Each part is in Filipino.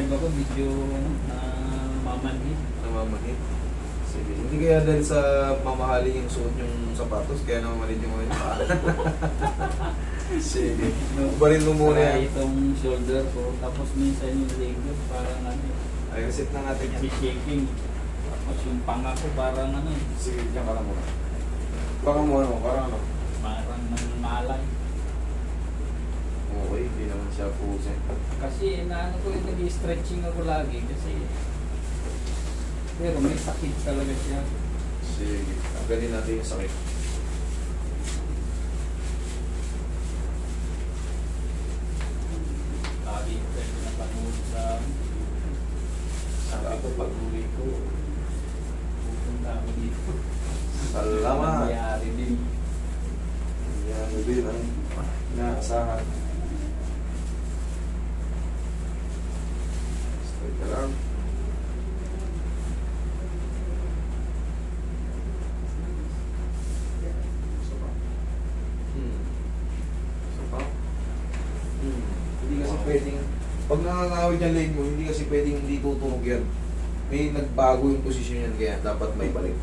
drive ako, medyo mamanhid. Namamanhid. Sige. Hindi kaya dahil sa mamahaling yung suot yung sapatos, kaya namamanhid yung mga paa. Sige. Ubarin mo muna yan. Itong shoulder ko, tapos minsan yung leg ko, parang ano. Ay, reset na natin yan. Shaking. Tapos yung panga ko, parang ano. Sige, dyan ka lang muna. Baka mo ano, parang ano? Parang malay. Okay, hindi naman siya pusin. Kasi naano ko yung nag-stretching ako lagi kasi pero may sakit talaga siya. Sige, tanggalin natin yung sakit. Lagi ko kasi napanood sa sabi ko pag-uwi ko pupunta ako dito. Salamat! Nangyari din. Yan, din ang inaasahan. Straight ka lang. Isa pa. Isa pa. Hindi kasi pwedeng, pag nangangawit yung leg mo, hindi kasi pwedeng hindi tutunog yan. May nagbago yung posisyon yan, kaya dapat may balik.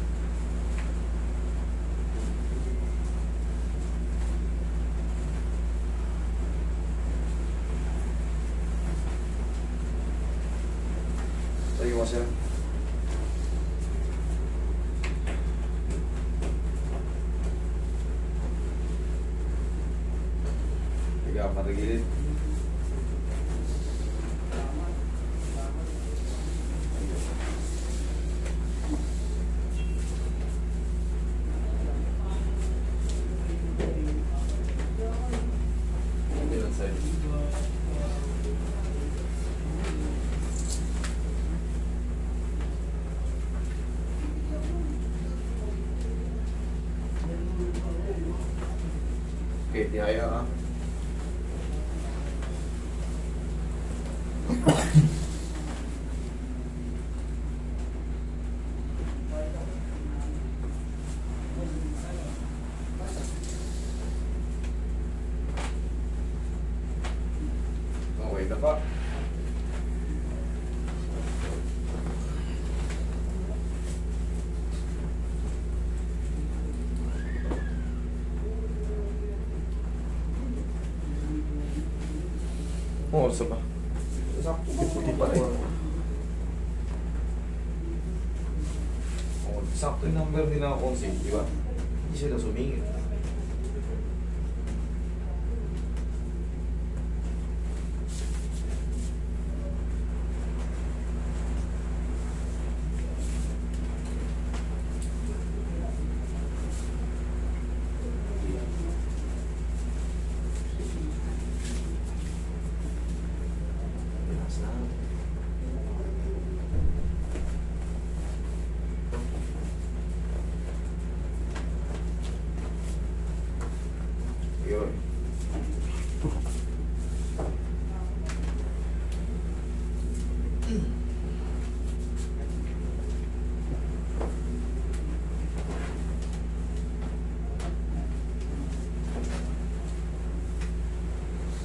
Tayo ka sir. Higa ka patagilid. Kabilang side. Okay, tihaya ka. Okay na pa. Oo, sa ba? Sakto ba? Puti pa rin. Oo, sakto yung number nila ang consent, di ba? Hindi sila sumingit. Relax lang. Yun.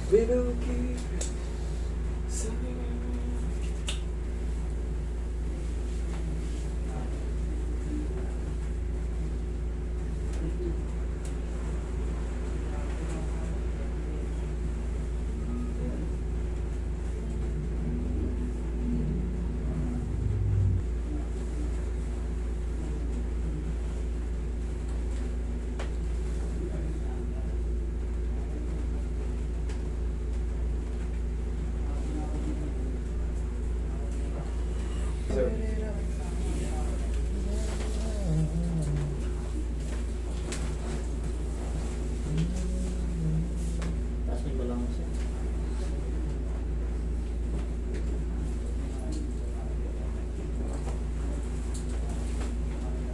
We will keep singing. Sir. Tapos ko lang siya.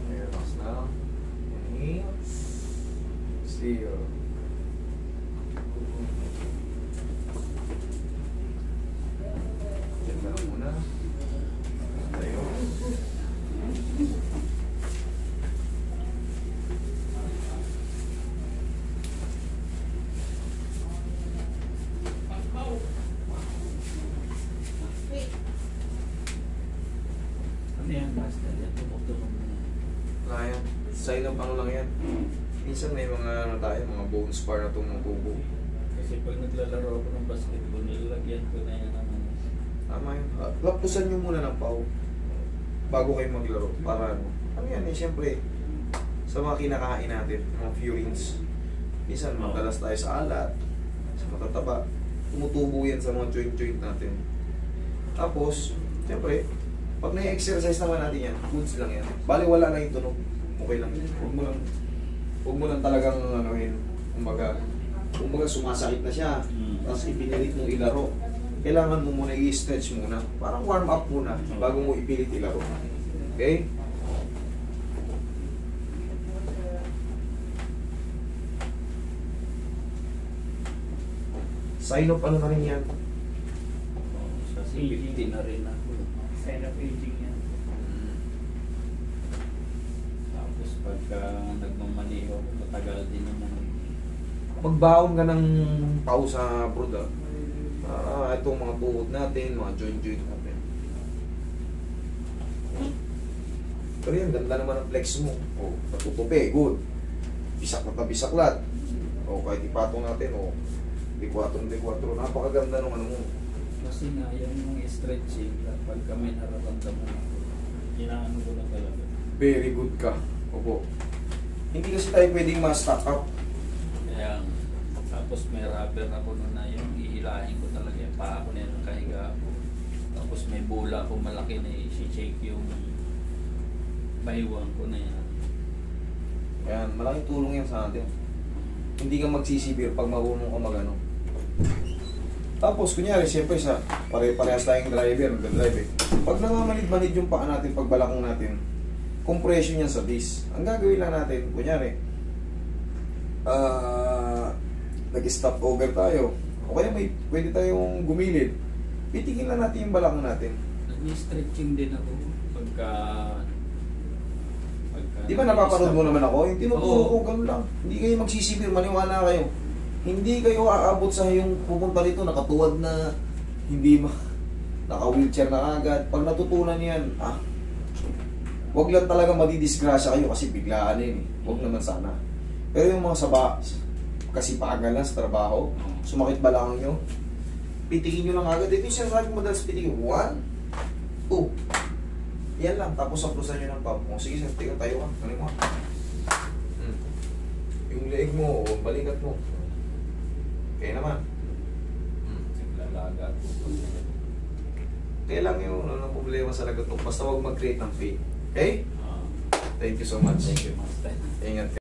Relax now. Inhale. Exhale. Diyan ka lang muna. Tayo. yan, master. Yan, tumutunog na yan. Ayan, sign of ano lang yan. Minsan may mga mga bone spar na tumutubo. Kasi pag naglalaro ako ng basketball, nilalagyan ko na yan ng ano. Tama yun. Lapusan nyo muna ng pau bago kayo maglaro. Para ano yan siyempre, sa mga kinakain natin, mga purines. Minsan madalas tayo sa alat, sa matataba. Tumutubo yan sa mga joint natin. Tapos, siyempre, pag na-exercise naman natin yan, goods lang yan. Bali wala na yung tunog. Okay lang yan. Huwag mo lang talagang kumbaga sumasakit na siya. Tapos ipinilit mo ilaro. Kailangan mo muna i-stretch muna. Parang warm up muna bago mo ipilit ilaro. Okay? Sign of ano na rin yan? Sa C50 na rin ako. Sign of aging yan. Tapos pagka nagmamaniho, matagal din naman. Magbaon ka ng pau sa abroad itong mga tuhod natin, mga joint natin. Pero yan, ganda naman ang flex mo. O, patutupi, good. Bisak na tabisaklat. O, kahit ipatong natin, o, D4, napakaganda ng ano mo. Kasi nga, yan yung stretching, pag kami nararamdaman ako, inaano ko na talaga. Very good ka. Opo. Hindi kasi tayo pwedeng ma-stack up. Kaya, tapos may rubber ako nun na yung ihilahin ko talaga yung paa ko na yung kahiga ako. Tapos may bola ko malaki na i-shake yung baywang ko na yan. Yan, malaking tulong yan sa atin. Hindi ka magsisibir pag marunong ka magano. Tapos, kunyari, siyempre sa pare-parehas tayong driver, nag-drive eh. Pag nangamanid-manid yung paa natin, pag balakang natin, compression yan sa disc. Ang gagawin lang natin, kunyari, nag-stop over tayo, o kaya pwede tayong gumilid, pitigin lang natin yung balakang natin. Nag-stretching din ako pagka Di ba napapanood mo naman ako? Yung tinuturo ko, Oo. ganun lang. Hindi kayo magsisipir, maniwala kayo. Hindi kayo aabot sa yung pupunta rito, nakatuwad na, hindi naka-wheelchair na agad. Pag natutunan yan, wag lang talaga madidisgrasya kayo kasi biglaan yun eh. Wag naman sana. Pero yung mga kasi pagal lang sa trabaho, sumakit balakang nyo, pitigin nyo lang agad. Ito yung sinasabi ko madalas pitigin. 1, 2. Yan lang, tapos saplusan nyo ng pump mo. Sige, tingnan tayo ka. Galing mo. Yung leeg mo, balikat mo. Kaya naman. naglalaga ako. Kaya lang yung problema sa lagot mo. Basta huwag mag-create ng pain. Okay? Thank you so much. Thank you, Master. Ingat ka.